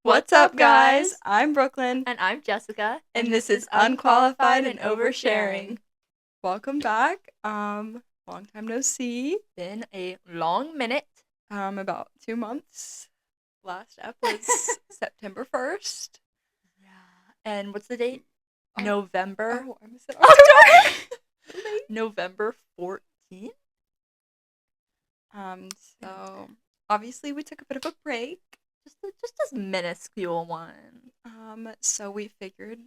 What's up, guys? I'm Brooklyn, And I'm Jessica. and this is Unqualified and Oversharing. Welcome back. Long time no see. Been a long minute. About 2 months. Last ep was September 1st. Yeah. And what's the date? November. Oh, I missed it. October. November 14th. So obviously we took a bit of a break. Just a minuscule one. So we figured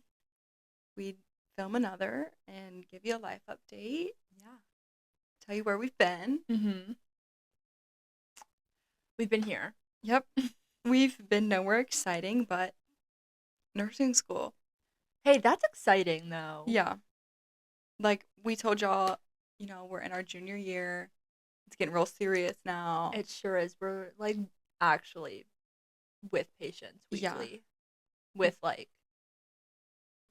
we'd film another and give you a life update. Yeah. Tell you where we've been. Mm-hmm. We've been here. Yep. We've been nowhere exciting, but nursing school. Hey, that's exciting, though. Yeah. Like, we told y'all, we're in our junior year. It's getting real serious now. It sure is. We're, actually with patients weekly. Yeah. With,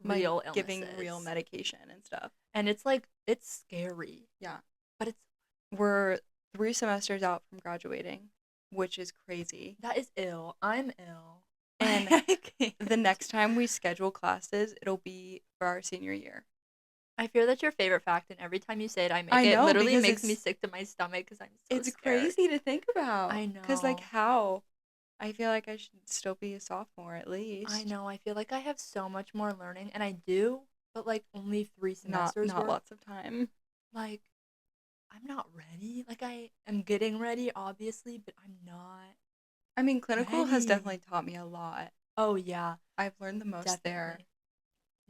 real illnesses. Giving real medication and stuff. And it's, it's scary. Yeah. But we're 3 semesters out from graduating, which is crazy. That is ill. I'm ill. And the next time we schedule classes, it'll be for our senior year. I fear that's your favorite fact, and every time you say it, it know, literally makes me sick to my stomach because I'm so It's scared. crazy to think about. I know. Because, how? I feel like I should still be a sophomore at least. I know. I feel like I have so much more learning, and I do, but, only 3 semesters Not lots of time. I'm not ready. I am getting ready, obviously, but I'm not. I mean, clinical has definitely taught me a lot. Oh, yeah. I've learned the most there.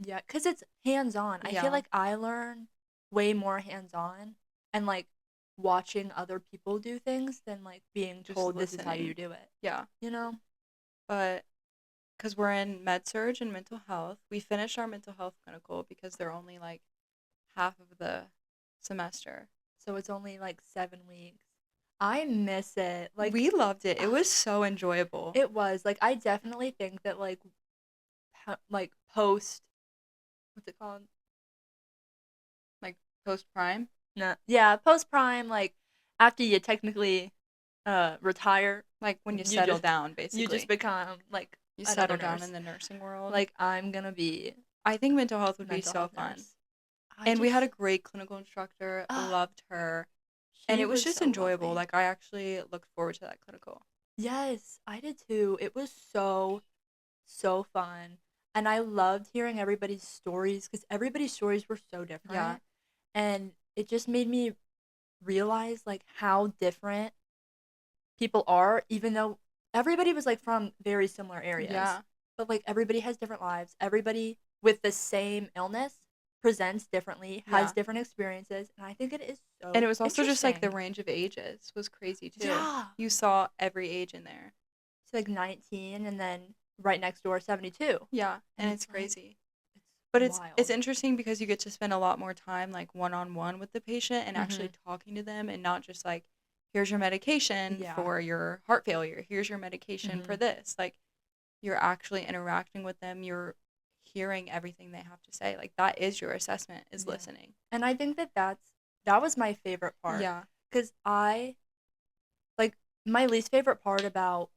Yeah, because it's hands-on. I feel like I learn way more hands-on and, watching other people do things than, being told this is how you do it. Yeah. But, because we're in med-surg and mental health, we finished our mental health clinical because they're only, half of the semester. So it's only, 7 weeks. I miss it. We loved it. It was so enjoyable. It was. I definitely think that, post... What's it called? Post-prime? No. Yeah, post-prime, after you technically retire. When you settle down, basically. You just become, you settle down in the nursing world. I'm gonna be... I think mental health would be so fun. And we had a great clinical instructor. Loved her. And it was just enjoyable. Lovely. I actually looked forward to that clinical. Yes, I did too. It was so, so fun. And I loved hearing everybody's stories because everybody's stories were so different. Yeah. And it just made me realize, how different people are, even though everybody was, from very similar areas. Yeah. But, everybody has different lives. Everybody with the same illness presents differently, has different experiences, and I think it is so And it was also just, the range of ages was crazy, too. Yeah. You saw every age in there. It's, 19, and then right next door, 72. Yeah, and it's crazy. But it's interesting because you get to spend a lot more time, one-on-one with the patient and actually talking to them and not just, here's your medication for your heart failure. Here's your medication for this. You're actually interacting with them. You're hearing everything they have to say. That is your assessment, is listening. And I think that was my favorite part. Yeah. Because my least favorite part about,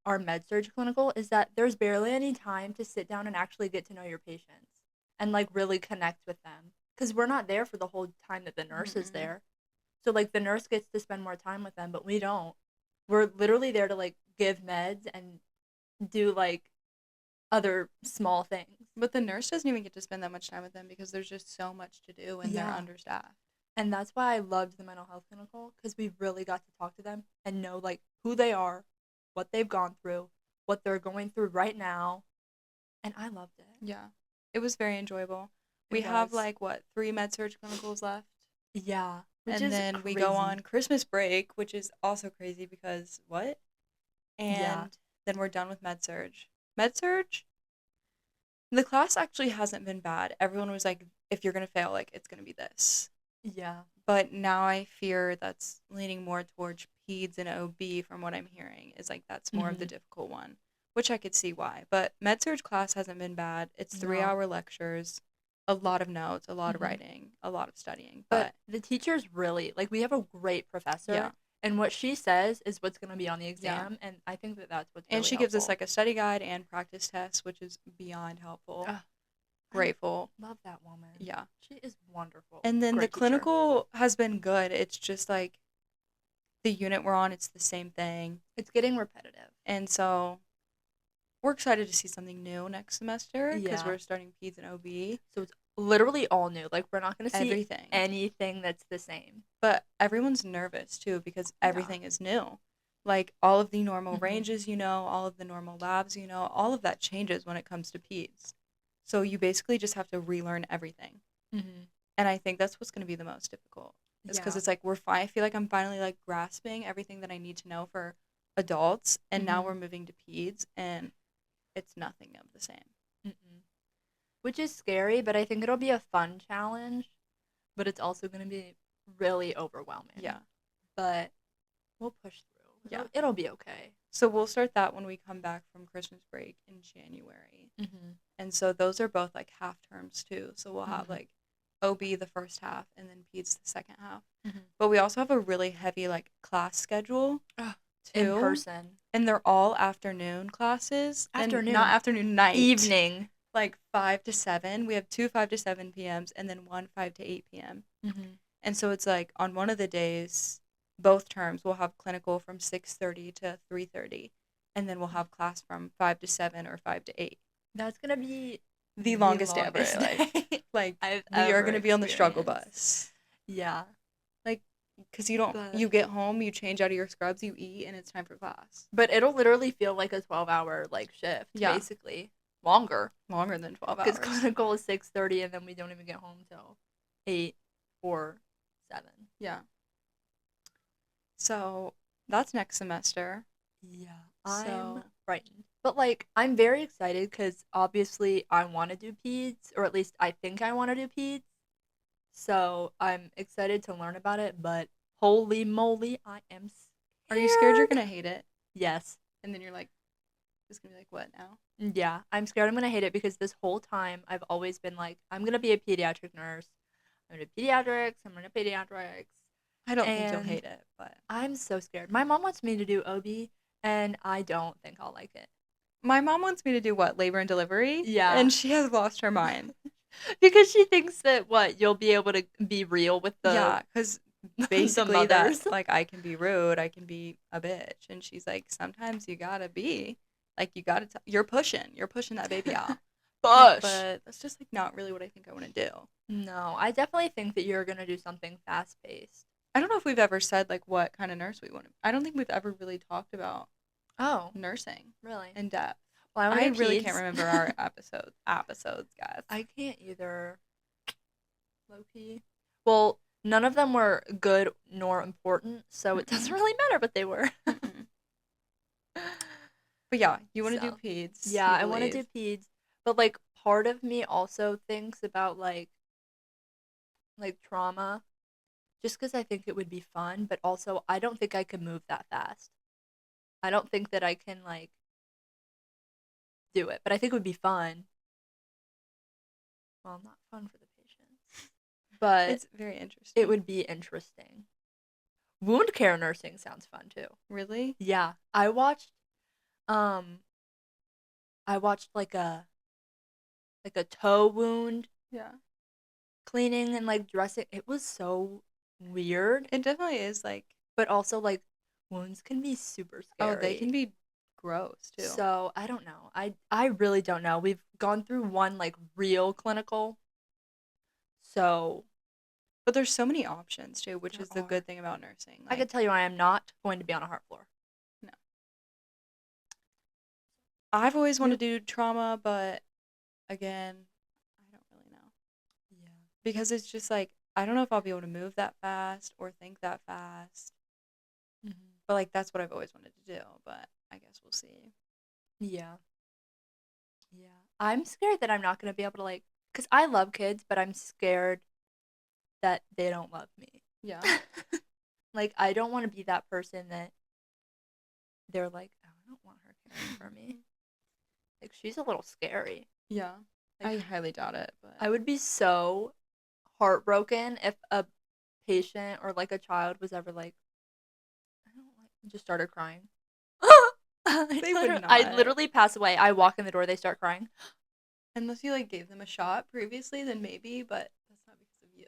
our med-surg clinical is that there's barely any time to sit down and actually get to know your patients and, really connect with them. Because we're not there for the whole time that the nurse is there. So, the nurse gets to spend more time with them, but we don't. We're literally there to, give meds and do, other small things. But the nurse doesn't even get to spend that much time with them because there's just so much to do and they're understaffed. And that's why I loved the mental health clinical, because we really got to talk to them and know, who they are, what they've gone through, what they're going through right now. And I loved it. Yeah. It was very enjoyable. We have, 3 med-surg clinicals left? Yeah. And then we go on Christmas break, which is also crazy because what? And then we're done with med-surg. Med-surg, the class actually hasn't been bad. Everyone was like, if you're going to fail, it's going to be this. Yeah. But now I fear that's leaning more towards peds and OB from what I'm hearing. Is that's more of the difficult one, which I could see why. But med-surg class hasn't been bad. It's 3-hour lectures, a lot of notes, a lot of writing, a lot of studying. But the teachers really, we have a great professor. Yeah. and what she says is what's going to be on the Yeah. exam, and I think that that's what's And really she gives us helpful. like a study guide and practice test, which is beyond helpful. Ugh, I Grateful. love that woman. Yeah. She is wonderful. And then the Great teacher. clinical has been good. It's just like the unit we're on, it's the same thing. It's getting repetitive. And so we're excited to see something new next semester because Yeah. we're starting peds and OB. So it's literally all new. Like, we're not going to see Everything. anything that's the same. But everyone's nervous too because everything is new. Like all of the normal ranges, all of the normal labs, all of that changes when it comes to peds. So you basically just have to relearn everything. Mm-hmm. And I think that's what's going to be the most difficult. It's because it's like I feel like I'm finally like grasping everything that I need to know for adults, and now we're moving to peds, and it's nothing of the same. Mm-mm. Which is scary, but I think it'll be a fun challenge. But it's also going to be really overwhelming. Yeah. But we'll push through. Yeah. It'll be okay. So we'll start that when we come back from Christmas break in January. Mm-hmm. And so those are both like half terms too. So we'll have like OB the first half and then peds the second half. Mm-hmm. But we also have a really heavy like class schedule too. In person. And they're all afternoon classes. Afternoon. And not afternoon, night. Evening. Like 5 to 7. We have 2 5 to 7 p.m.s and then 1 5 to 8 p.m. Mm-hmm. And so it's like on one of the days, both terms, we'll have clinical from 6:30 to 3:30. And then we'll have class from 5 to 7 or 5 to 8. That's going to be the longest day ever. Like we are going to be on the struggle bus. Yeah. Like, because you get home, you change out of your scrubs, you eat, and it's time for class. But it'll literally feel like a 12-hour like shift, basically. Longer than 12 hours. Because clinical is 6:30, and then we don't even get home till 8 or 7. Yeah. So that's next semester. Yeah. I'm frightened. But like, I'm very excited because obviously I want to do peds, or at least I think I want to do peds. So I'm excited to learn about it, but holy moly, I am scared. Are you scared you're going to hate it? Yes. And then you're like, it's going to be like, what now? Yeah, I'm scared I'm going to hate it because this whole time I've always been like, I'm going to be a pediatric nurse. I'm going to pediatrics. I'm going to pediatrics. I don't think you'll hate it, but I'm so scared. My mom wants me to do OB, and I don't think I'll like it. My mom wants me to do what? Labor and delivery? Yeah. And she has lost her mind. Because she thinks that, you'll be able to be real with the... Yeah, because basically that, like, I can be rude, I can be a bitch. And she's like, sometimes you gotta be. Like, you gotta... You're pushing that baby out. Push! But that's just, like, not really what I think I want to do. No, I definitely think that you're gonna do something fast-paced. I don't know if we've ever said, like, what kind of nurse we want to... I don't think we've ever really talked about nursing. Really? In depth. Well, I really can't remember our episodes, guys. I can't either. Low-key. Well, none of them were good nor important, so it doesn't really matter what they were. But yeah, you want to do peds. Yeah, I want to do peds. But, like, part of me also thinks about, like trauma. Just because I think it would be fun, but also I don't think I could move that fast. I don't think that I can, like, do it, but I think it would be fun. Well, not fun for the patients, but it's very interesting. It would be interesting. Wound care nursing sounds fun too. Really? Yeah, I watched like a toe wound. Yeah. Cleaning and like dressing. It was so weird. It definitely is, like, but also like wounds can be super scary. Oh, they can be gross too. So I don't know. I really don't know. We've gone through one like real clinical. So, but there's so many options too, which is the good thing about nursing. Like, I could tell you I am not going to be on a heart floor. No. I've always wanted to do trauma, but again, I don't really know. Yeah. Because it's just like, I don't know if I'll be able to move that fast or think that fast. Mm-hmm. But like, that's what I've always wanted to do, but I guess we'll see. Yeah. Yeah. I'm scared that I'm not going to be able to, like, because I love kids, but I'm scared that they don't love me. Yeah. Like, I don't want to be that person that they're like, oh, I don't want her caring for me. Like, she's a little scary. Yeah. Like, I highly doubt it, but I would be so heartbroken if a patient or like a child was ever like, Just started crying. They would I not. literally pass away. I walk in the door, they start crying. Unless you like gave them a shot previously, then maybe, but that's not because of you.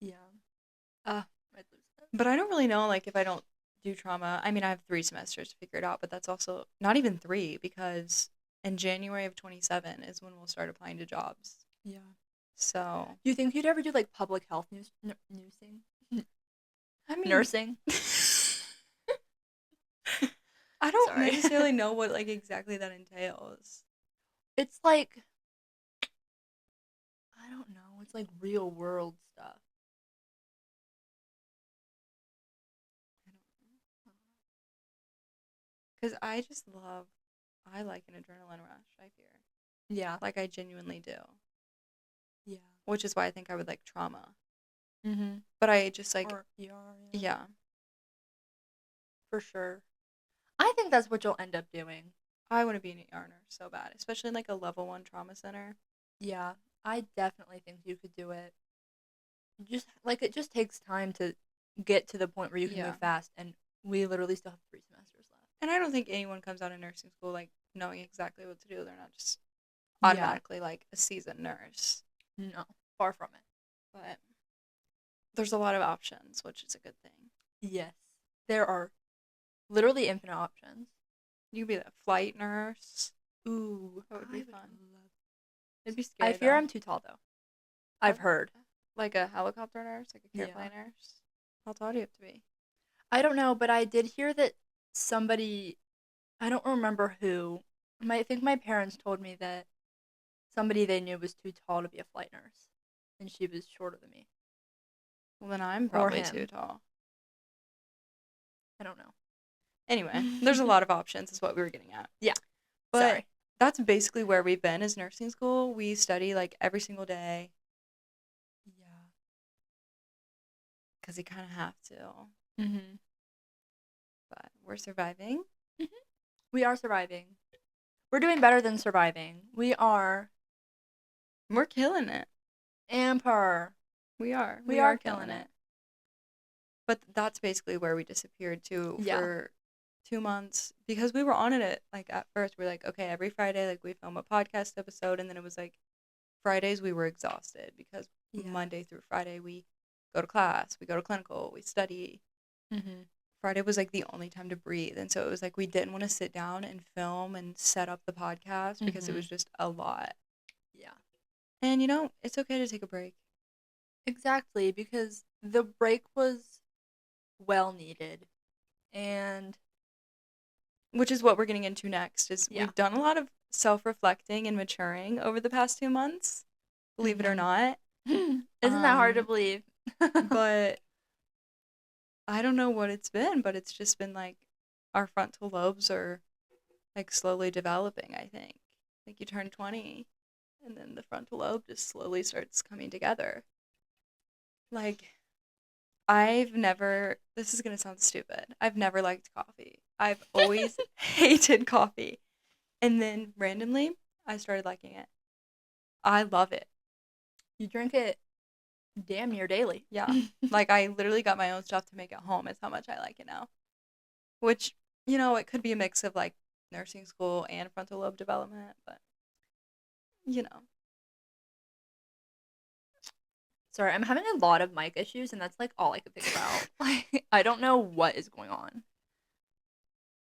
Yeah. I'd lose it. But I don't really know, like, if I don't do trauma. I mean, I have 3 semesters to figure it out, but that's also not even 3 because in January of 27 is when we'll start applying to jobs. Yeah. So, Do you think you'd ever do like public health nursing? I mean, Nursing? I don't Sorry. necessarily know what like exactly that entails. It's like, I don't know. It's like real world stuff. Because I like an adrenaline rush, I fear. Yeah. Like, I genuinely do. Yeah. Which is why I think I would like trauma. Mm-hmm. But I just like, Or ER, yeah. For sure. I think that's what you'll end up doing. I want to be an ER nurse so bad, especially in like a level 1 trauma center. Yeah. I definitely think you could do it. Just like it just takes time to get to the point where you can move fast, and we literally still have 3 semesters left. And I don't think anyone comes out of nursing school like knowing exactly what to do. They're not just automatically like a seasoned nurse. No, far from it. But there's a lot of options, which is a good thing. Yes. There are literally infinite options. You could be a flight nurse. Ooh, that would be fun. It'd be scary. I fear I'm too tall though. I've heard. Like a helicopter nurse, like a airplane nurse. How tall do you have to be? I don't know, but I did hear that somebody, I don't remember who, I think my parents told me that somebody they knew was too tall to be a flight nurse, and she was shorter than me. Well, then I'm probably too tall. I don't know. Anyway, there's a lot of options is what we were getting at. Yeah. But sorry. That's basically where we've been as nursing school. We study like every single day. Yeah. Because you kind of have to. Mm-hmm. But we're surviving. Mm-hmm. We are surviving. We're doing better than surviving. We're killing it. Amper. We are killing it. But that's basically where we disappeared to for 2 months because we were on it at first. We're like, okay, every Friday, like we film a podcast episode, and then it was like Fridays we were exhausted because Monday through Friday we go to class, we go to clinical, we study. Mm-hmm. Friday was like the only time to breathe, and so it was like we didn't want to sit down and film and set up the podcast because it was just a lot. Yeah. And it's okay to take a break. Exactly, because the break was well needed, and which is what we're getting into next is we've done a lot of self-reflecting and maturing over the past 2 months, believe it or not. Isn't that hard to believe? But I don't know what it's been, but it's just been like our frontal lobes are like slowly developing, I think. Like you turn 20 and then the frontal lobe just slowly starts coming together. Like this is going to sound stupid. I've never liked coffee. I've always hated coffee. And then randomly, I started liking it. I love it. You drink it damn near daily. Yeah. Like I literally got my own stuff to make at home. It's how much I like it now. Which, it could be a mix of like nursing school and frontal lobe development, but Sorry, I'm having a lot of mic issues, and that's like all I could think about. Like, I don't know what is going on.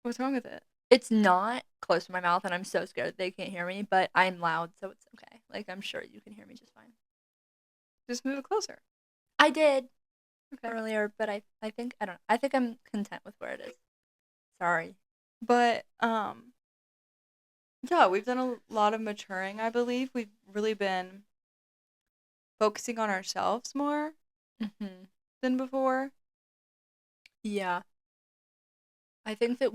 What's wrong with it? It's not close to my mouth, and I'm so scared that they can't hear me, but I'm loud, so it's okay. Like, I'm sure you can hear me just fine. Just move it closer. I did earlier, but I think, I don't know. I think I'm content with where it is. Sorry. But, yeah, we've done a lot of maturing, I believe. We've really been focusing on ourselves more than before. Yeah. I think that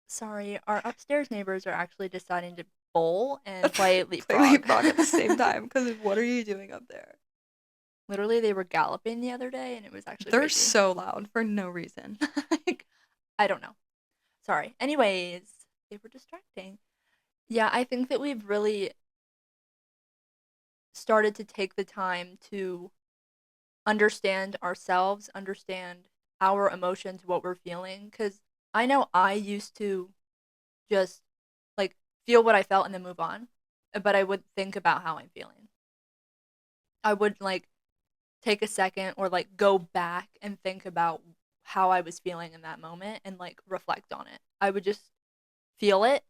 Sorry, our upstairs neighbors are actually deciding to bowl and play leapfrog at the same time, because what are you doing up there? Literally, they were galloping the other day, and it was actually They're crazy. so loud for no reason. I don't know. Sorry. Anyways, they were distracting. Yeah, I think that we've really started to take the time to understand ourselves, understand our emotions, what we're feeling. Because I know I used to just like feel what I felt and then move on, but I would think about how I'm feeling. I would like take a second or like go back and think about how I was feeling in that moment and like reflect on it. I would just feel it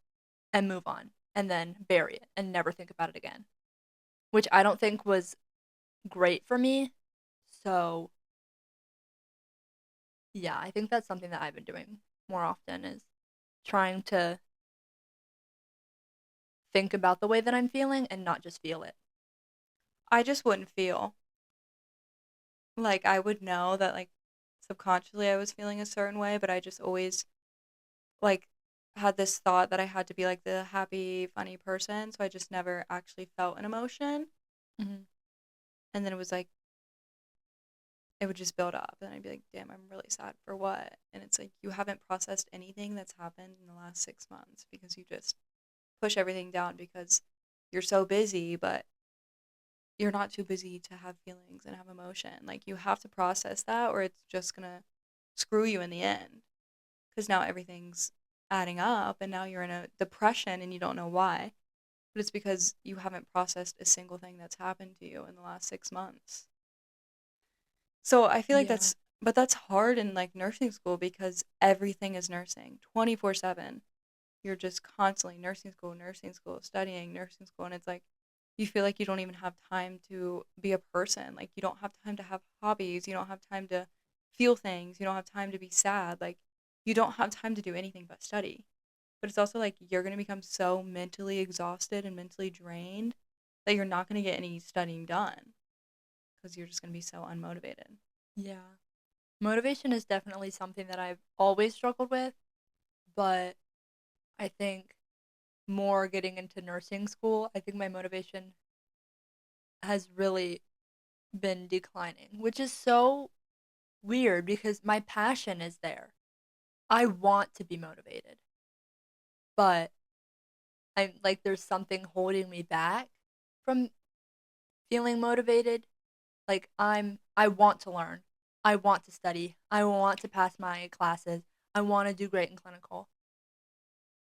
and move on and then bury it and never think about it again, which I don't think was great for me. So, yeah, I think that's something that I've been doing more often is trying to think about the way that I'm feeling and not just feel it. I just wouldn't feel. Like, I would know that, like, subconsciously I was feeling a certain way, but I just always, like, had this thought that I had to be, like, the happy, funny person, so I just never actually felt an emotion. Mhm. And then it was like, it would just build up, and I'd be like, damn, I'm really sad for what? And it's like, you haven't processed anything that's happened in the last 6 months because you just push everything down because you're so busy, but you're not too busy to have feelings and have emotion. Like, you have to process that, or it's just gonna screw you in the end. Because now everything's adding up, and now you're in a depression and you don't know why. But it's because you haven't processed a single thing that's happened to you in the last 6 months. So I feel like Yeah. but that's hard in like nursing school because everything is nursing 24/7. You're just constantly nursing school, studying nursing school. And it's like, you feel like you don't even have time to be a person. Like, you don't have time to have hobbies. You don't have time to feel things. You don't have time to be sad. Like, you don't have time to do anything but study. But it's also like you're going to become so mentally exhausted and mentally drained that you're not going to get any studying done because you're just going to be so unmotivated. Yeah. Motivation is definitely something that I've always struggled with, but I think more getting into nursing school, I think my motivation has really been declining, which is so weird because my passion is there. I want to be motivated, but I'm like there's something holding me back from feeling motivated. Like I want to learn. I want to study. I want to pass my classes. I want to do great in clinical.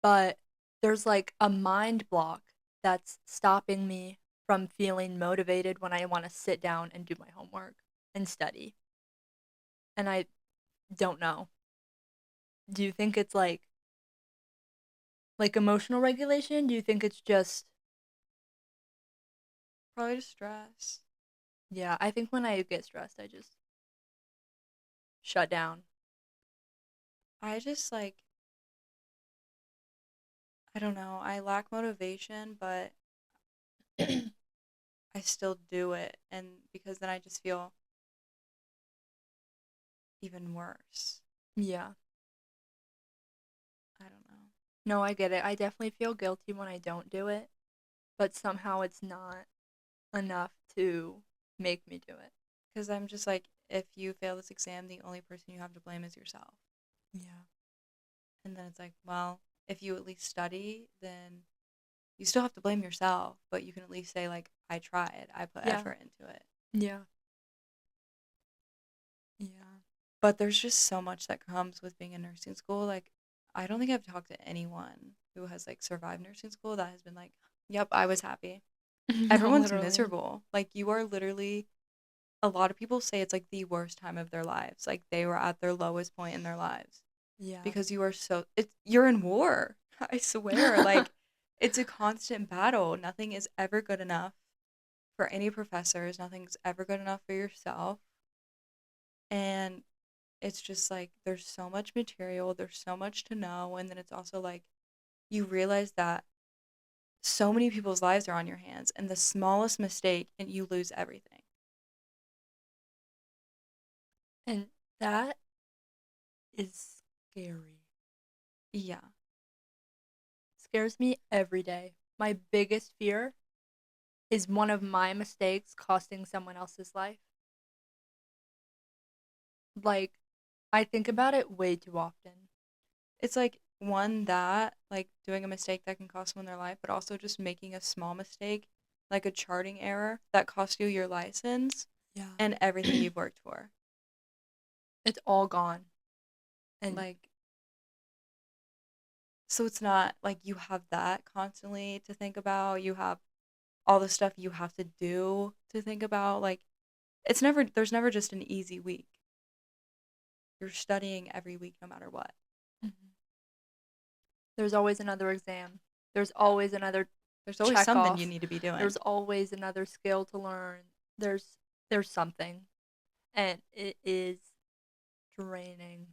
But there's like a mind block that's stopping me from feeling motivated when I want to sit down and do my homework and study. And I don't know. Do you think it's like emotional regulation? Do you think it's just Probably just stress. yeah, I think when I get stressed I just shut down. I just like, I don't know. I lack motivation, but I still do it. And because then I just feel even worse. Yeah. I don't know. No, I get it. I definitely feel guilty when I don't do it, but somehow it's not enough to make me do it. Because I'm just like, if you fail this exam, the only person you have to blame is yourself. Yeah. And then it's like, well, if you at least study, then you still have to blame yourself, but you can at least say, like, I tried, I put Yeah. effort into it. Yeah. Yeah. But there's just so much that comes with being in nursing school. Like, I don't think I've talked to anyone who has, like, survived nursing school that has been like, yep, I was happy. No, Everyone's literally. miserable. Like, you are literally, a lot of people say it's like the worst time of their lives. Like, they were at their lowest point in their lives Yeah. because you're in war. I swear. Like, it's a constant battle. Nothing is ever good enough for any professors. Nothing's ever good enough for yourself. And it's just like there's so much material, there's so much to know, and then it's also like you realize that so many people's lives are on your hands, and the smallest mistake and you lose everything. And that is scary. Yeah. Scares me every day. My biggest fear is one of my mistakes costing someone else's life. Like, I think about it way too often. It's like one that like doing a mistake that can cost someone their life, but also just making a small mistake, like a charting error that cost you your license. Yeah. and everything you've worked for. It's all gone. And like, so it's not like you have that constantly to think about. You have all the stuff you have to do to think about. Like, there's never just an easy week. You're studying every week no matter what. mm-hmm. There's always another exam. There's always another There's always check something off. you need to be doing. There's always another skill to learn. There's something. And it is draining.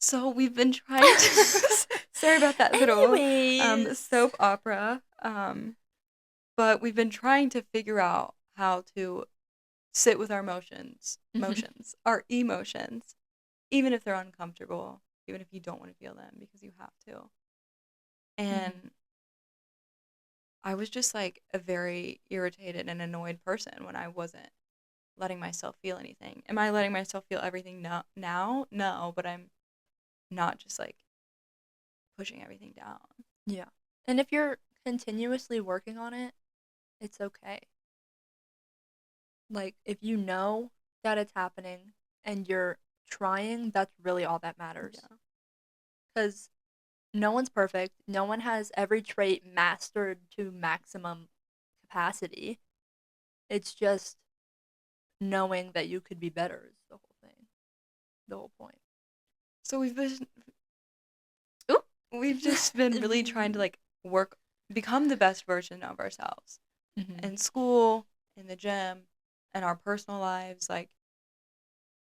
So we've been trying to sorry about that little soap opera. But we've been trying to figure out how to sit with our our emotions, even if they're uncomfortable, even if you don't want to feel them because you have to. And I was just like a very irritated and annoyed person when I wasn't letting myself feel anything. Am I letting myself feel everything now? No, but I'm not just like pushing everything down. Yeah. And if you're continuously working on it, it's okay. Like, if you know that it's happening and you're trying, that's really all that matters. Yeah. Because no one's perfect. No one has every trait mastered to maximum capacity. It's just knowing that you could be better is the whole thing. The whole point. So we've just been really trying to like become the best version of ourselves in school, in the gym, in our personal lives, like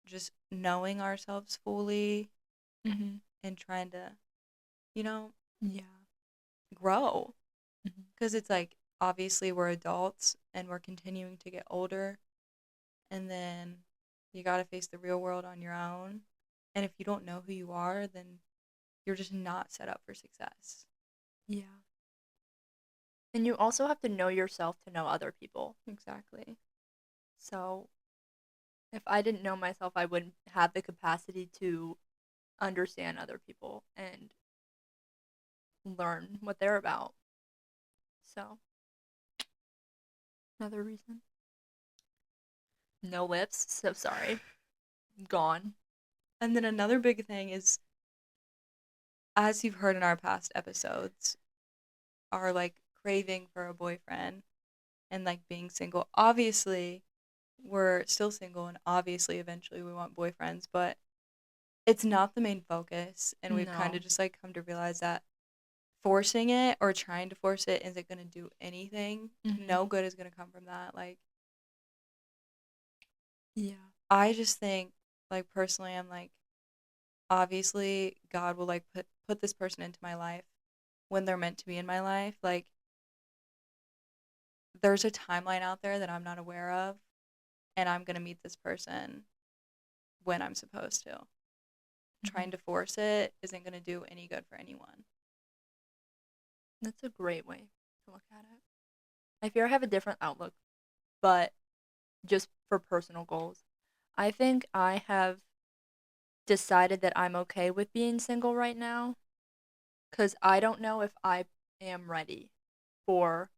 just knowing ourselves fully and trying to, grow. Because it's like, obviously we're adults and we're continuing to get older, and then you got to face the real world on your own. And if you don't know who you are, then you're just not set up for success. Yeah. And you also have to know yourself to know other people. Exactly. So if I didn't know myself, I wouldn't have the capacity to understand other people and learn what they're about. So, another reason. No lips, so sorry. Gone. And then another big thing is, as you've heard in our past episodes, our like craving for a boyfriend and like being single. Obviously, we're still single, and obviously eventually we want boyfriends, but it's not the main focus. And we've kind of just like come to realize that forcing it or trying to force it isn't going to do anything. No good is going to come from that. Like, yeah, I just think, like, personally, I'm like, obviously God will like put this person into my life when they're meant to be in my life. Like, there's a timeline out there that I'm not aware of, and I'm going to meet this person when I'm supposed to. Trying to force it isn't going to do any good for anyone. That's a great way to look at it. I fear I have a different outlook, but just for personal goals. I think I have decided that I'm okay with being single right now because I don't know if I am ready for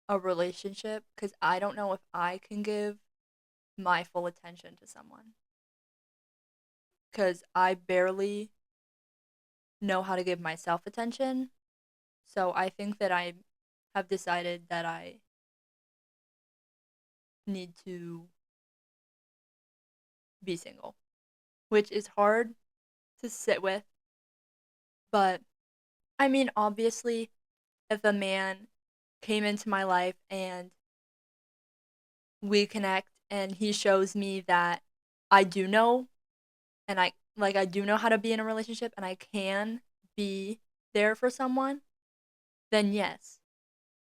a relationship because I don't know if I can give my full attention to someone because I barely know how to give myself attention. So I think that I have decided that I need to be single, which is hard to sit with. But I mean, obviously, if a man came into my life and we connect and he shows me that I do know and I do know how to be in a relationship and I can be there for someone, then yes.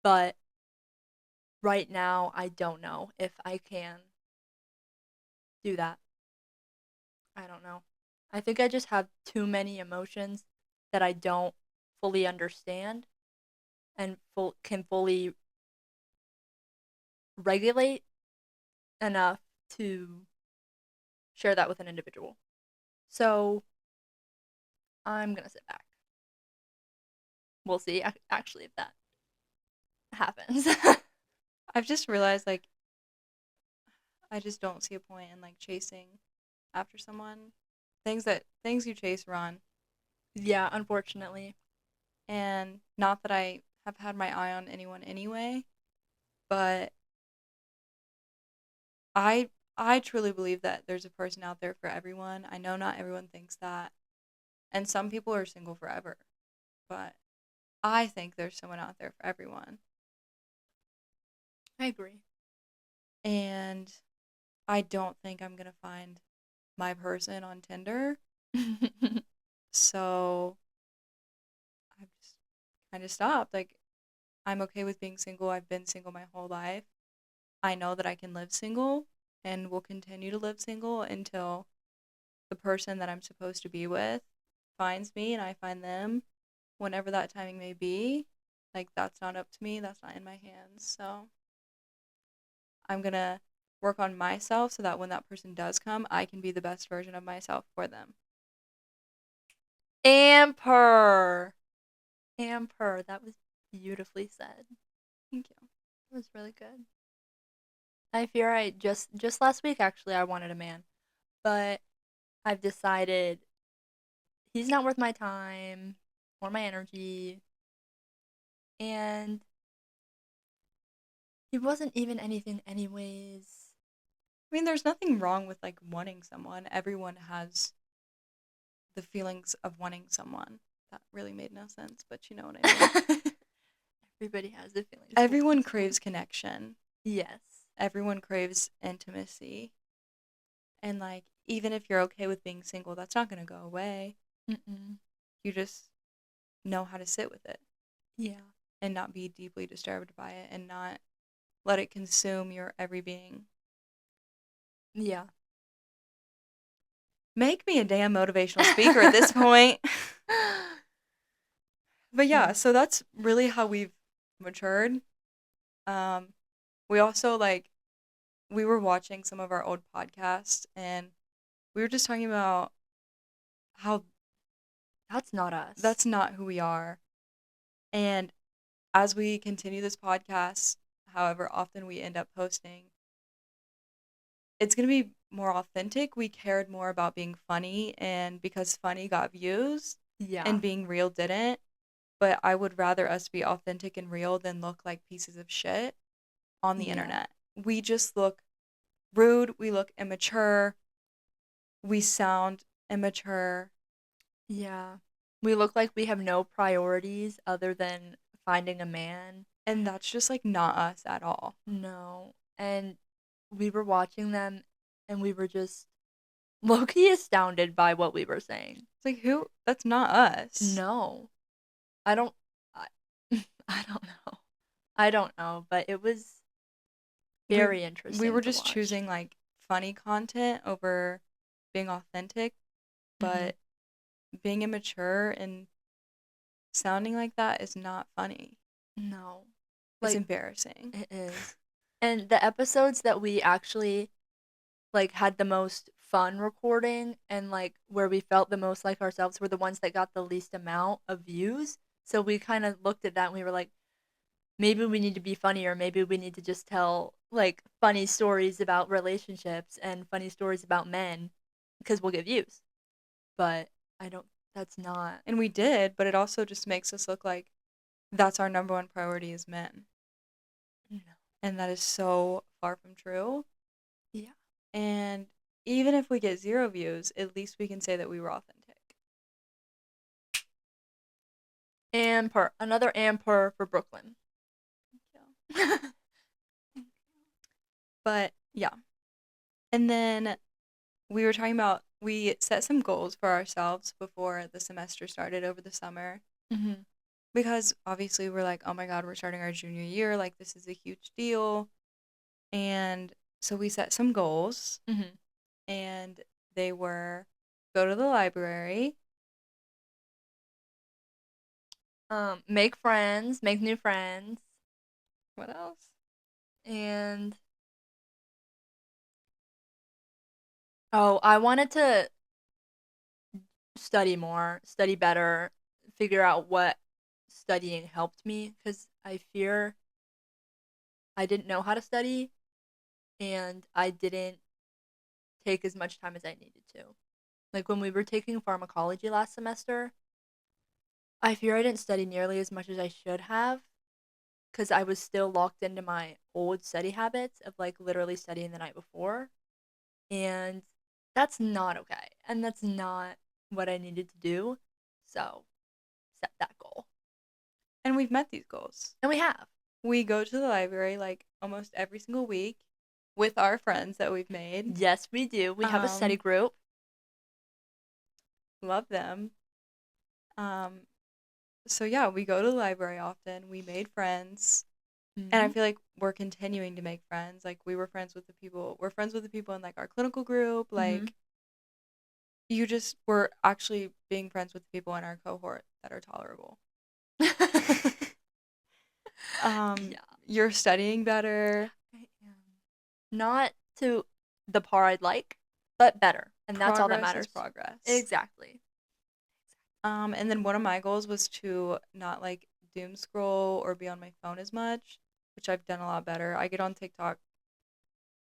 But right now I don't know if I can do that. I don't know. I think I just have too many emotions that I don't fully understand and can fully regulate enough to share that with an individual. So I'm going to sit back. We'll see actually if that happens. I've just realized, like, I just don't see a point in like chasing after someone. Things you chase run. Yeah, unfortunately. And not that I have had my eye on anyone anyway, but I truly believe that there's a person out there for everyone. I know not everyone thinks that. And some people are single forever. But I think there's someone out there for everyone. I agree. And I don't think I'm going to find my person on Tinder. So I've just kind of stopped. Like, I'm okay with being single. I've been single my whole life. I know that I can live single and will continue to live single until the person that I'm supposed to be with finds me and I find them, whenever that timing may be. Like, that's not up to me. That's not in my hands. So I'm going to work on myself so that when that person does come, I can be the best version of myself for them. Amper. That was beautifully said. Thank you. That was really good. I fear I just last week actually I wanted a man, but I've decided he's not worth my time or my energy, and he wasn't even anything anyways. I mean, there's nothing wrong with like wanting someone. Everyone has the feelings of wanting someone. That really made no sense, but you know what I mean. Everybody has the feelings. Everyone craves connection. Yes. Everyone craves intimacy. And like, even if you're okay with being single, that's not going to go away. Mm-mm. You just know how to sit with it. Yeah. And not be deeply disturbed by it and not let it consume your every being. Yeah. Make me a damn motivational speaker at this point. But yeah, so that's really how we've matured. We also like, we were watching some of our old podcasts and we were just talking about how that's not us. That's not who we are. And as we continue this podcast, however often we end up posting, it's going to be more authentic. We cared more about being funny, and because funny got views, and being real didn't. But I would rather us be authentic and real than look like pieces of shit on the internet. We just look rude. We look immature. We sound immature. Yeah. We look like we have no priorities other than finding a man. And that's just like not us at all. No. And we were watching them and we were just low-key astounded by what we were saying. It's like, who? That's not us. No. I don't know. I don't know, but it was very interesting. We were just choosing like funny content over being authentic, but being immature and sounding like that is not funny. No. It's embarrassing. It is. And the episodes that we actually like had the most fun recording and like where we felt the most like ourselves were the ones that got the least amount of views. So we kind of looked at that and we were like, maybe we need to be funnier. Maybe we need to just tell like funny stories about relationships and funny stories about men because we'll get views. But that's not. And we did, but it also just makes us look like that's our number one priority as men. No. And that is so far from true. Yeah. And even if we get 0 views, at least we can say that we were authentic. Another Amper for Brooklyn. Thank you. But yeah. And then we were talking about, we set some goals for ourselves before the semester started over the summer. Mm-hmm. Because obviously we're like, oh my God, we're starting our junior year. Like, this is a huge deal. And so we set some goals. Mm-hmm. And they were go to the library. Make friends, make new friends. What else? And I wanted to study more, study better, figure out what studying helped me because I fear I didn't know how to study and I didn't take as much time as I needed to. Like when we were taking pharmacology last semester, I fear I didn't study nearly as much as I should have because I was still locked into my old study habits of like literally studying the night before. And that's not okay. And that's not what I needed to do. So set that goal. And we've met these goals. And we have. We go to the library like almost every single week with our friends that we've made. Yes, we do. We have a study group. Love them. So yeah, we go to the library often. We made friends. And I feel like we're continuing to make friends. Like we're friends with the people in like our clinical group. Like you just were actually being friends with the people in our cohort that are tolerable. Yeah. You're studying better. I am. Not to the par I'd like, but better. And that's all that matters. Progress. Exactly. And then one of my goals was to not like doom scroll or be on my phone as much, which I've done a lot better. I get on TikTok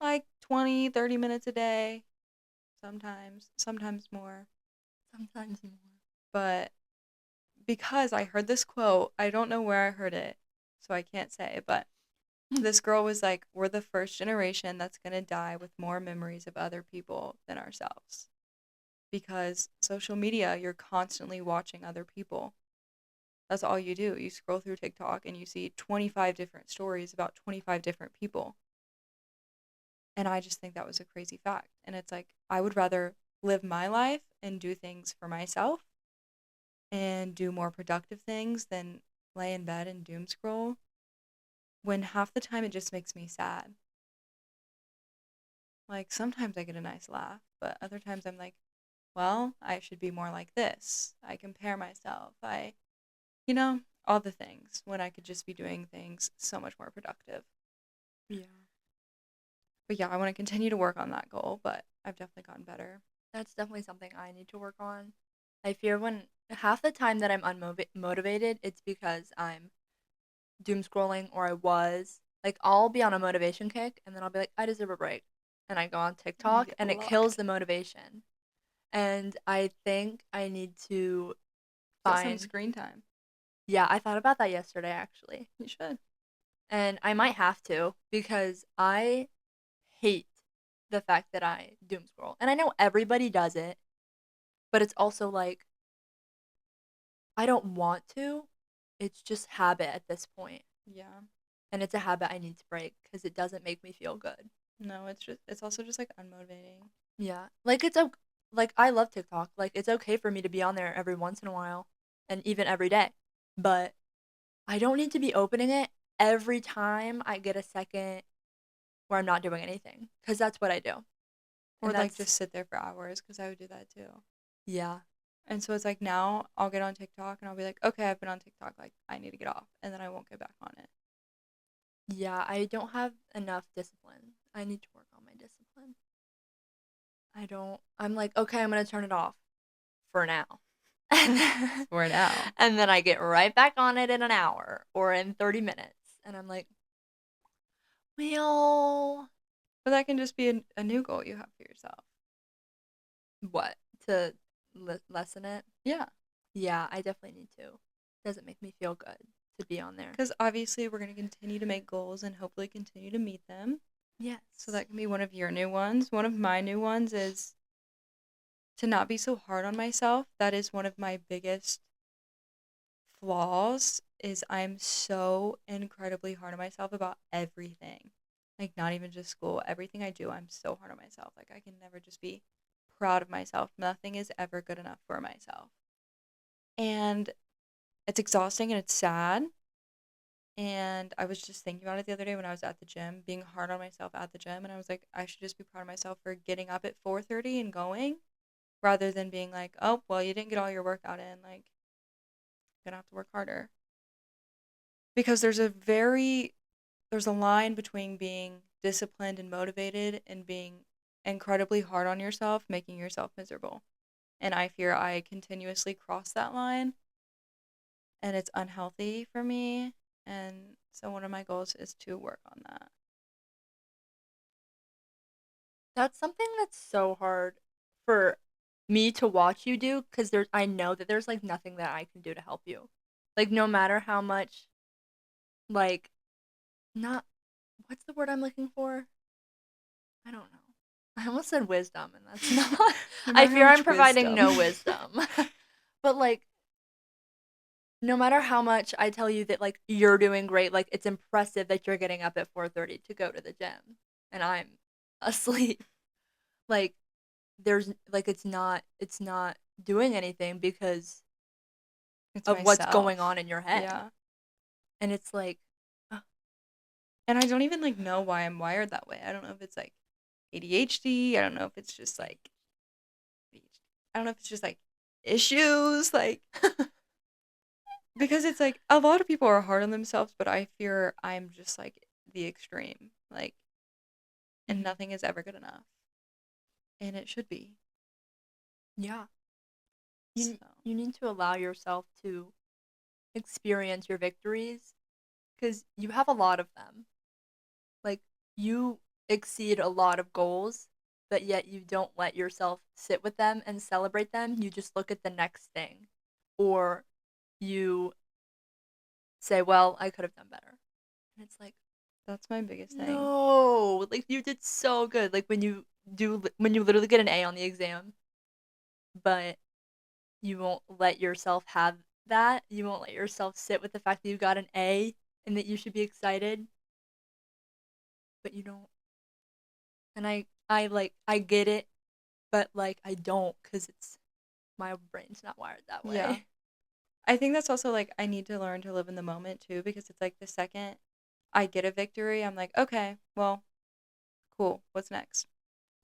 like 20, 30 minutes a day. Sometimes more. But because I heard this quote, I don't know where I heard it, so I can't say, but this girl was like, we're the first generation that's going to die with more memories of other people than ourselves. Because social media, you're constantly watching other people. That's all you do. You scroll through TikTok and you see 25 different stories about 25 different people. And I just think that was a crazy fact. And it's like, I would rather live my life and do things for myself and do more productive things than lay in bed and doom scroll, when half the time it just makes me sad. Like sometimes I get a nice laugh, but other times I'm like, well, I should be more like this. I compare myself. All the things when I could just be doing things so much more productive. Yeah. But yeah, I want to continue to work on that goal, but I've definitely gotten better. That's definitely something I need to work on. I fear when half the time that I'm unmotivated, it's because I'm doom scrolling or I was. Like, I'll be on a motivation kick and then I'll be like, I deserve a break. And I go on TikTok and it kills the motivation. And I think I need to find some screen time. Yeah, I thought about that yesterday, actually. You should. And I might have to because I hate the fact that I doom scroll. And I know everybody does it, but it's also like, I don't want to. It's just habit at this point. Yeah. And it's a habit I need to break because it doesn't make me feel good. No, it's also just like unmotivating. Yeah. Like like I love TikTok. Like it's okay for me to be on there every once in a while and even every day. But I don't need to be opening it every time I get a second where I'm not doing anything because that's what I do. Or like just sit there for hours because I would do that too. Yeah. And so it's like now I'll get on TikTok and I'll be like, okay, I've been on TikTok. Like I need to get off. And then I won't get back on it. Yeah, I don't have enough discipline. I need to work on my discipline. I'm like, okay, I'm going to turn it off for now. For now. And then I get right back on it in an hour or in 30 minutes. And I'm like, well. But that can just be a new goal you have for yourself. What? To lessen it? Yeah. Yeah, I definitely need to. Doesn't make me feel good to be on there. Because obviously we're going to continue to make goals and hopefully continue to meet them. Yes. So that can be one of your new ones. One of my new ones is to not be so hard on myself. That is one of my biggest flaws, is I'm so incredibly hard on myself about everything. Like not even just school. Everything I do, I'm so hard on myself. Like I can never just be proud of myself. Nothing is ever good enough for myself. And it's exhausting and it's sad. And I was just thinking about it the other day when I was at the gym, being hard on myself at the gym, and I was like, I should just be proud of myself for getting up at 4:30 and going, rather than being like, oh, well, you didn't get all your workout in, like, you're gonna have to work harder. Because there's a line between being disciplined and motivated and being incredibly hard on yourself, making yourself miserable. And I fear I continuously cross that line, and it's unhealthy for me. And so one of my goals is to work on that. That's something that's so hard for me to watch you do because I know that there's like nothing that I can do to help you. Like no matter how much like not what's the word I'm looking for? I don't know. I almost said wisdom and that's not No I matter how fear I'm much providing wisdom. no wisdom. But like no matter how much I tell you that like you're doing great, like it's impressive that you're getting up at 4:30 to go to the gym and I'm asleep. Like there's like it's not doing anything because It's of what's going myself. on in your head. Yeah. And it's like uh, And I don't even like know why I'm wired that way. I don't know if it's like ADHD. I don't know if it's just like I don't know if it's just like issues like because it's like a lot of people are hard on themselves, but I fear I'm just like the extreme. Like and nothing is ever good enough. And it should be. yeah. So, You need to allow yourself to experience your victories because you have a lot of them. Like you exceed a lot of goals, but yet you don't let yourself sit with them and celebrate them. You just look at the next thing or you say, "Well, I could have done better." And it's like, that's my biggest thing. "No, like you did so good." Like when you literally get an A on the exam, but you won't let yourself have that. You won't let yourself sit with the fact that you got an A and that you should be excited, but you don't. And I get it, but like I don't cuz it's my brain's not wired that Yeah. way. I think that's also like I need to learn to live in the moment too because it's like the second I get a victory, I'm like, okay, well, cool. What's next?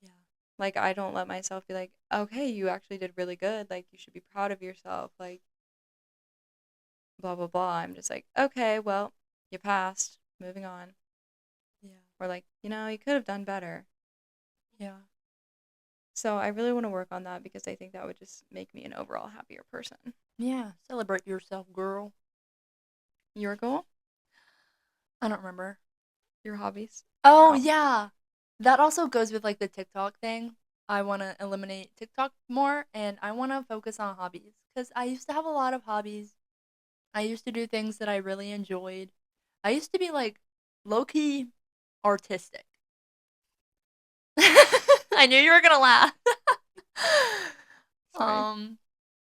Yeah. Like I don't let myself be like, okay, you actually did really good. Like you should be proud of yourself. Like blah blah blah. I'm just like, okay, well, you passed. Moving on. Yeah. Or like, you could have done better. Yeah. So I really want to work on that because I think that would just make me an overall happier person. Yeah. Celebrate yourself, girl. Your goal? I don't remember. Your hobbies? Oh, Oh, yeah. That also goes with like the TikTok thing. I want to eliminate TikTok more and I want to focus on hobbies cuz I used to have a lot of hobbies. I used to do things that I really enjoyed. I used to be like low key artistic. I knew you were going to laugh. sorry. um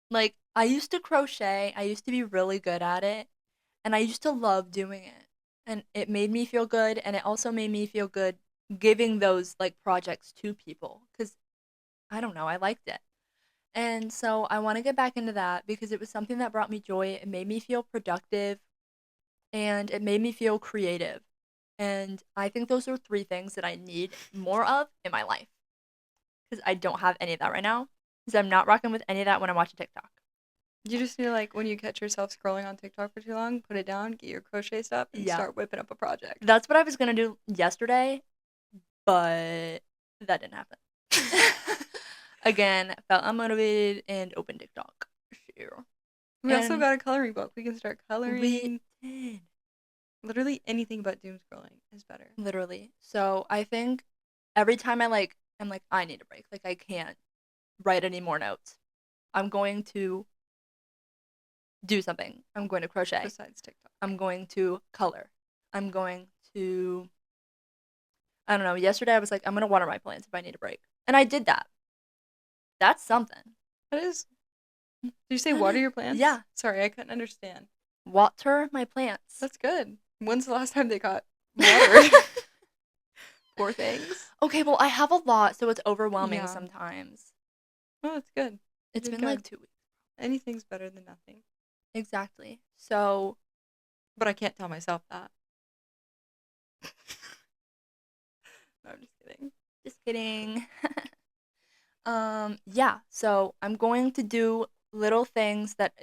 like I used to crochet. I used to be really good at it and I used to love doing it. And it made me feel good and it also made me feel good giving those like projects to people cuz I don't know, I liked it. And so I want to get back into that because it was something that brought me joy. It made me feel productive and it made me feel creative. And I think those are three things that I need more of in my life because I don't have any of that right now because I'm not rocking with any of that when I'm watching TikTok. You just need to like when you catch yourself scrolling on TikTok for too long, put it down, get your crochet stuff, and Yeah. start whipping up a project. That's what I was going to do yesterday, but that didn't happen. Again, felt unmotivated and opened TikTok. Sure. We also got a coloring book. We can start coloring. We did. Literally anything but doom scrolling is better. Literally. So I think every time I'm like, I need a break. Like I can't write any more notes. I'm going to do something. I'm going to crochet. Besides TikTok. I'm going to color. I'm going to I don't know. Yesterday I was like, I'm gonna water my plants if I need a break. And I did that. That's something. That is. Did you say water your plants? Yeah. Sorry, I couldn't understand. Water my plants. That's good. When's the last time they got watered? Poor things. Okay, well I have a lot, so it's overwhelming Yeah. sometimes. Oh, that's good. It's been good. like 2 weeks. Anything's better than nothing. Exactly. So But I can't tell myself that. No, I'm just kidding. just kidding. Yeah, so I'm going to do little things that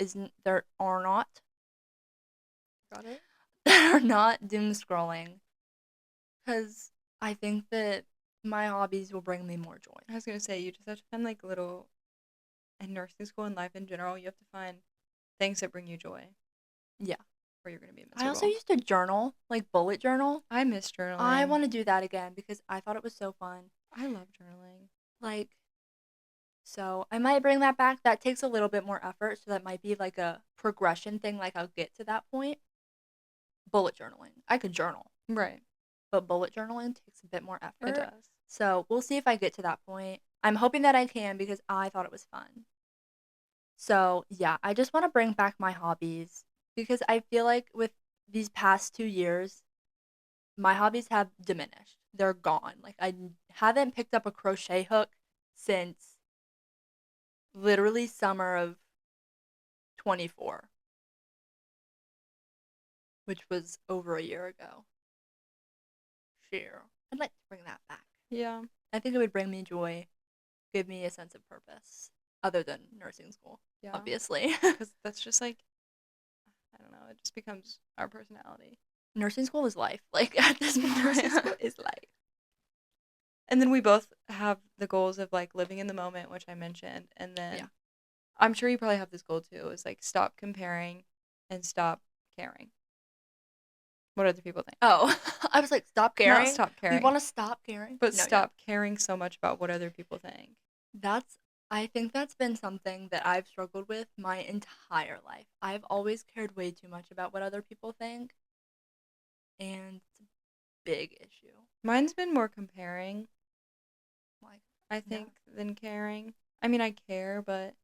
are not Got it? that are not doom scrolling cuz I think that my hobbies will bring me more joy. I was gonna say you just have to find like little in nursing school and life in general, you have to find things that bring you joy. Yeah. Or you're gonna be miserable. I also used to journal, like bullet journal. I miss journaling. I want to do that again because I thought it was so fun. I love journaling. Like, so I might bring that back. That takes a little bit more effort, so that might be like a progression thing. Like, I'll get to that point. Bullet journaling. I could journal, Right. but bullet journaling takes a bit more It effort. does. So we'll see if I get to that point. I'm hoping that I can because I thought it was fun. So yeah, I just want to bring back my hobbies because I feel like with these past 2 years, my hobbies have diminished. They're gone. Like, I haven't picked up a crochet hook since literally summer of 24, which was over a year ago. Sure. I'd like to bring that back. Yeah. I think it would bring me joy, give me a sense of purpose, other than nursing school, Yeah. obviously. Because that's just like, I don't know, it just becomes our personality. Nursing school is life. Like, at this point, Nursing school is life. And then we both have the goals of like living in the moment, which I mentioned. And then I'm sure you probably have this goal too, is like stop comparing and stop caring. What other people think? Oh, I was like, stop caring? Not stop caring. We want to stop caring? But stop caring so much about what other people think. I think that's been something that I've struggled with my entire life. I've always cared way too much about what other people think. And it's a big issue. Mine's been more comparing. Like, I think than caring. I mean, I care, but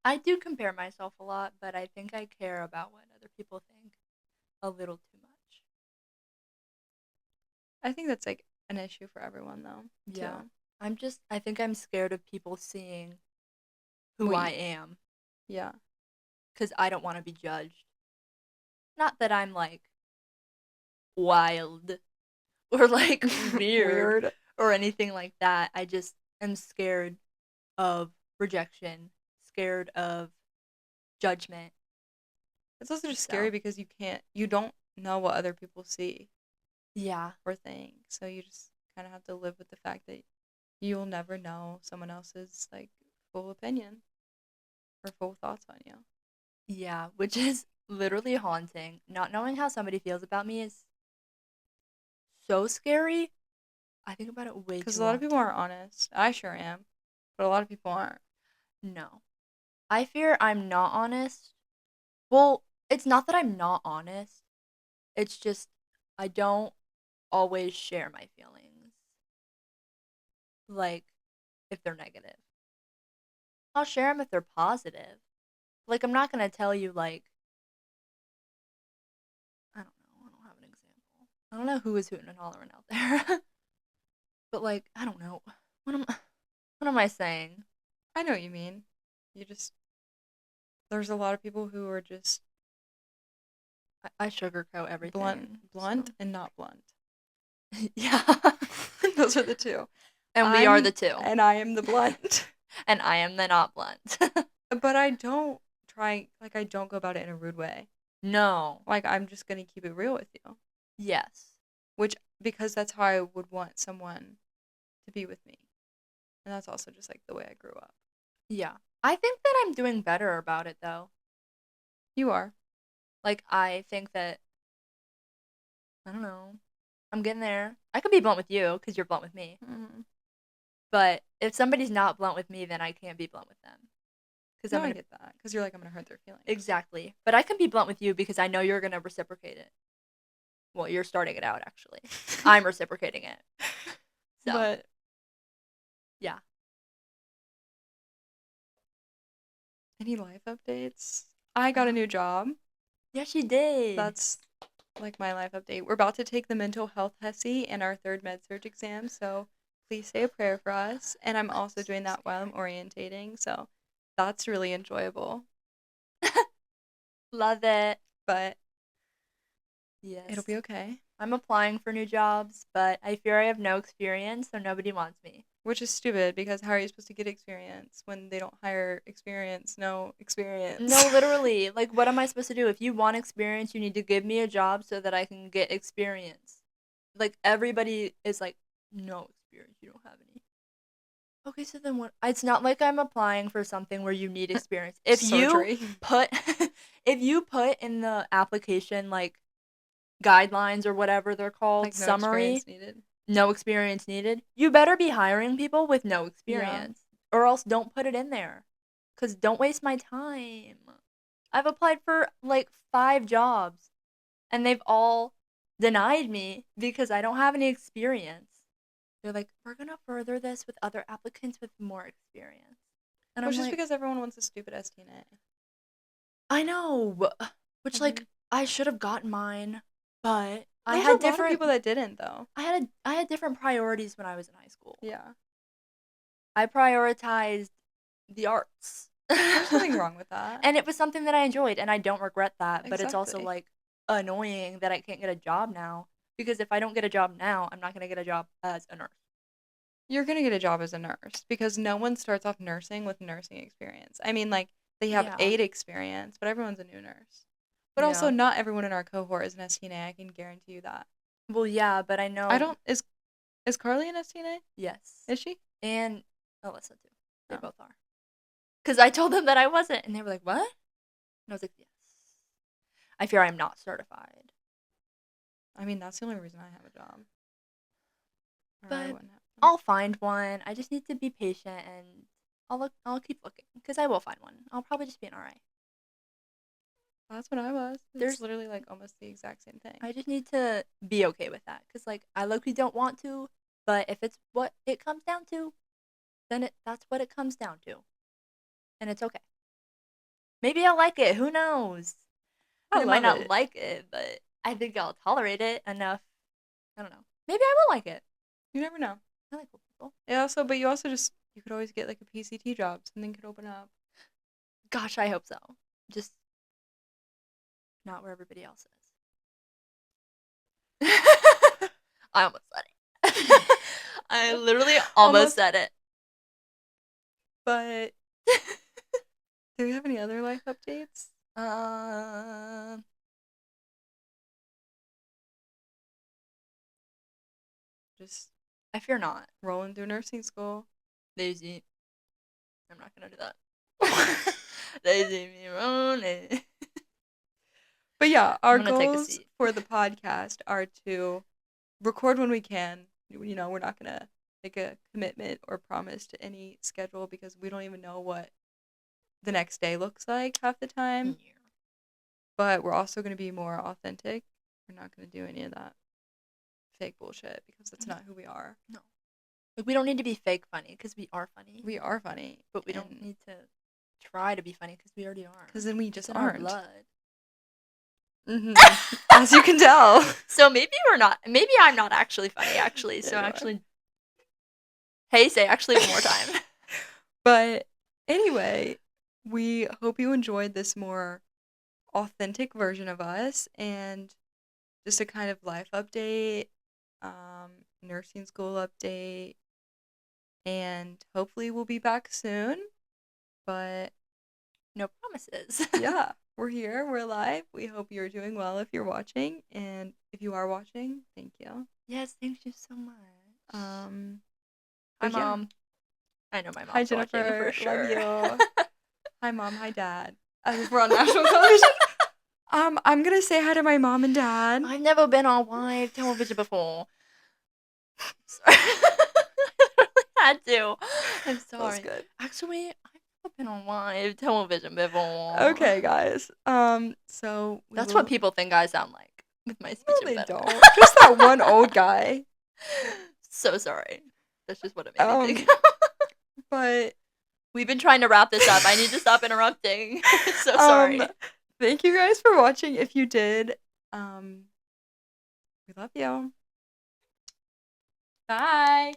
I do compare myself a lot, but I think I care about what other people think a little too much. I think that's like an issue for everyone, though. Yeah. Too. I think I'm scared of people seeing who I am. Yeah. Because I don't want to be judged. Not that I'm like wild or like weird or anything like that. I just am scared of rejection, scared of judgment. It's also just scary because you don't know what other people see. Yeah. Or think. So you just kind of have to live with the fact that you'll never know someone else's like full opinion or full thoughts on you. Yeah, which is literally haunting. Not knowing how somebody feels about me is so scary. I think about it way too often. Because a lot of people aren't honest. I sure am. But a lot of people aren't. No. I fear I'm not honest. Well, it's not that I'm not honest. It's just I don't always share my feelings. Like, if they're negative. I'll share them if they're positive. Like, I'm not going to tell you, like, I don't know. I don't have an example. I don't know who is hooting and hollering out there. But, like, I don't know. What am I saying? I know what you mean. There's a lot of people who are just... I sugarcoat everything. Blunt and not blunt. Yeah. Those are the two. And we are the two. And I am the blunt. And I am the not blunt. But I don't go about it in a rude way. No. Like, I'm just going to keep it real with you. Yes. Because that's how I would want someone to be with me. And that's also just, like, the way I grew up. Yeah. I think that I'm doing better about it, though. You are. Like, I think that, I don't know, I'm getting there. I could be blunt with you, because you're blunt with me. Mm-hmm. But if somebody's not blunt with me, then I can't be blunt with them. I get that. Because you're like, I'm going to hurt their feelings. Exactly. But I can be blunt with you because I know you're going to reciprocate it. Well, you're starting it out, actually. I'm reciprocating it. So. But. Yeah. Any life updates? I got a new job. Yeah, she did. That's like my life update. We're about to take the mental health HESI and our 3rd med-surg exam, so please say a prayer for us. And I'm also doing that while I'm orientating, so that's really enjoyable. Love it. But yes, it'll be okay. I'm applying for new jobs, but I fear I have no experience, so nobody wants me. Which is stupid, because how are you supposed to get experience when they don't hire no experience? No, literally. Like, what am I supposed to do? If you want experience, you need to give me a job so that I can get experience. Like, everybody is like, no experience, you don't have any. Okay, so then what? It's not like I'm applying for something where you need experience. If you put in the application, like, guidelines or whatever they're called, like no summary, experience needed. no experience needed, you better be hiring people with no Yeah. experience. Or else don't put it in there. Because don't waste my time. I've applied for like 5 jobs. And they've all denied me because I don't have any experience. They're like, we're going to further this with other applicants with more experience. And Well, I'm just like, because everyone wants a stupid STNA. I know. Which, like, I should have gotten mine. But I There's had a lot of people that didn't, though. I had different priorities when I was in high school. Yeah. I prioritized the arts. There's nothing wrong with that. And it was something that I enjoyed, and I don't regret that. But it's also, Exactly. like, annoying that I can't get a job now. Because if I don't get a job now, I'm not going to get a job as a nurse. You're going to get a job as a nurse because no one starts off nursing with nursing experience. I mean, like, they have 8 experience, but everyone's a new nurse. But also, not everyone in our cohort is an STNA. I can guarantee you that. Well, yeah, but I know. I don't. Is Carly an STNA? Yes. Is she? And Alyssa, too. They both are. Because I told them that I wasn't, and they were like, what? And I was like, yes. I fear I'm not certified. I mean, that's the only reason I have a job. But I'll find one. I just need to be patient, and I'll keep looking, because I will find one. I'll probably just be an RA. That's what I was. There's literally, like, almost the exact same thing. I just need to be okay with that, because, like, I low-key don't want to, but if it's what it comes down to, then that's what it comes down to. And it's okay. Maybe I'll like it. Who knows? I might not like it, but I think I'll tolerate it enough. I don't know. Maybe I will like it. You never know. I like cool people. Yeah. But you also you could always get like a PCT job. Something could open up. Gosh, I hope so. Just not where everybody else is. I almost said it. I literally almost said it. But do we have any other life updates? Just I fear not. Rolling through nursing school. Daisy. I'm not gonna do that. Daisy me rolling. But yeah, our goals for the podcast are to record when we can. You know, we're not gonna make a commitment or promise to any schedule because we don't even know what the next day looks like half the time. Yeah. But we're also going to be more authentic. We're not going to do any of that fake bullshit because that's not who we are. No. Like, we don't need to be fake funny because we are funny. We are funny. But we don't need to try to be funny because we already are. Because then we just aren't. Our blood. Mm-hmm. As you can tell. So maybe we're not. Maybe I'm not actually funny, actually. So actually. Hey, say actually one more time. But anyway, we hope you enjoyed this more authentic version of us and just a kind of life update, nursing school update, and hopefully we'll be back soon, but no promises. Yeah, we're here, we're live. We hope you're doing well if you're watching, and if you are watching, thank you. Yes, thank you so much. Hi, Mom. I know my mom's Hi, Jennifer. Watching for sure. Love you. Hi, Mom. Hi, Dad. We're on national television. I'm gonna say hi to my mom and dad. I've never been on live television before. Sorry. I really had to. I'm sorry. That was good. Actually, I've never been on live television before. Okay, guys. So that's what people think I sound like with my speech. No, they don't. Just that one old guy. So sorry. That's just what it made me think. But we've been trying to wrap this up. I need to stop interrupting. So sorry. Thank you guys for watching. If you did, we love you. Bye.